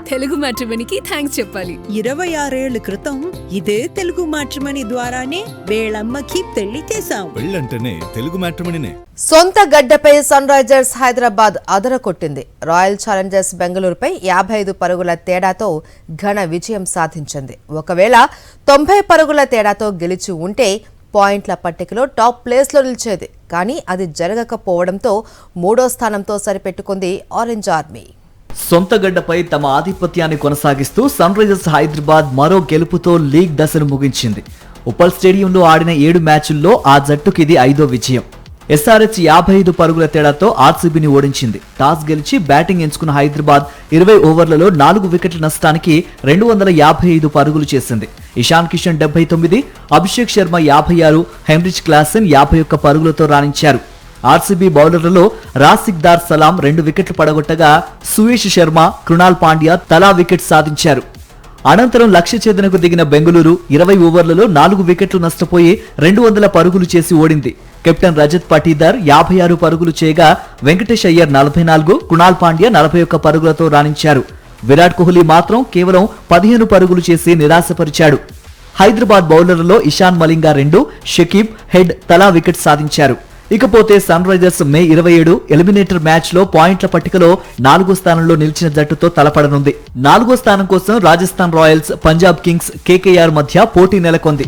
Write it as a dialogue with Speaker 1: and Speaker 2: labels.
Speaker 1: Telugu మ్యాట్రిమోనీకి thanks చెప్పాలి.
Speaker 2: 26 ఏళ్ల క్రితం ఇదే తెలుగు మ్యాట్రిమోనీ ద్వారానే వేళమ్మకి పెళ్లి చేశాం.
Speaker 3: పెళ్ళంటేనే తెలుగు మ్యాట్రిమోనీనే.
Speaker 4: సొంత గడ్డపై సన్ రైజర్స్ హైదరాబాద్ అదరకొట్టింది. రాయల్ ఛాలెంజర్స్ బెంగళూరుపై 55 పరుగుల తేడాతో ఘన విజయం సాధించింది. ఒకవేళ 90 పరుగుల తేడాతో గెలిచి ఉంటే పాయింట్ల పట్టికలో టాప్ ప్లేస్లో నిలిచేది. కానీ అది జరగకపోవడంతో 3వ స్థానంతో సరిపెట్టుకుంది ఆరెంజ్ ఆర్మీ.
Speaker 5: సొంత గడ్డపై తమ ఆధిపత్యాన్ని కొనసాగిస్తూ సన్ రైజర్స్ హైదరాబాద్ మరో గెలుపుతో లీగ్ దశను ముగించింది. ఉప్పల్ స్టేడియంలో ఆడిన 7 మ్యాచుల్లో ఆ జట్టుకి ఇది 5వ విజయం. ఎస్ఆర్హెచ్ 55 పరుగుల తేడాతో ఆర్సీబీని ఓడించింది. టాస్ గెలిచి బ్యాటింగ్ ఎంచుకున్న హైదరాబాద్ 20 ఓవర్లలో 4 వికెట్ల నష్టానికి 255 పరుగులు చేసింది. ఇషాన్ కిషన్ 79, అభిషేక్ శర్మ 56, హెన్రిచ్ క్లాసెన్ 51 పరుగులతో రాణించారు. ఆర్సీబీ బౌలర్లలో రాసిక్దార్ సలాం 2 వికెట్లు పడగొట్టగా సుయేష్ శర్మ, కృణాల్ పాండ్యా తలా వికెట్ సాధించారు. అనంతరం లక్ష్య ఛేదనకు దిగిన బెంగళూరు 20 ఓవర్లలో 4 వికెట్లు నష్టపోయి 200 పరుగులు చేసి ఓడింది. కెప్టెన్ రజత్ పటీదార్ 56 పరుగులు చేయగా వెంకటేష్ అయ్యర్ 44, కృణాల్ పాండ్యా 41 పరుగులతో రాణించారు. విరాట్ కోహ్లీ మాత్రం కేవలం 15 పరుగులు చేసి నిరాశపరిచాడు. హైదరాబాద్ బౌలర్లలో ఇషాన్ మలింగా 2, షకీబ్, హెడ్ తలా వికెట్ సాధించారు. ఇకపోతే సన్ రైజర్స్ మే 27 ఎలిమినేటర్ మ్యాచ్ లో పాయింట్ల పట్టికలో 4వ స్థానంలో నిలిచిన జట్టుతో తలపడనుంది. 4వ స్థానం కోసం Rajasthan Royals, Punjab Kings, KKR మధ్య పోటీ నెలకొంది.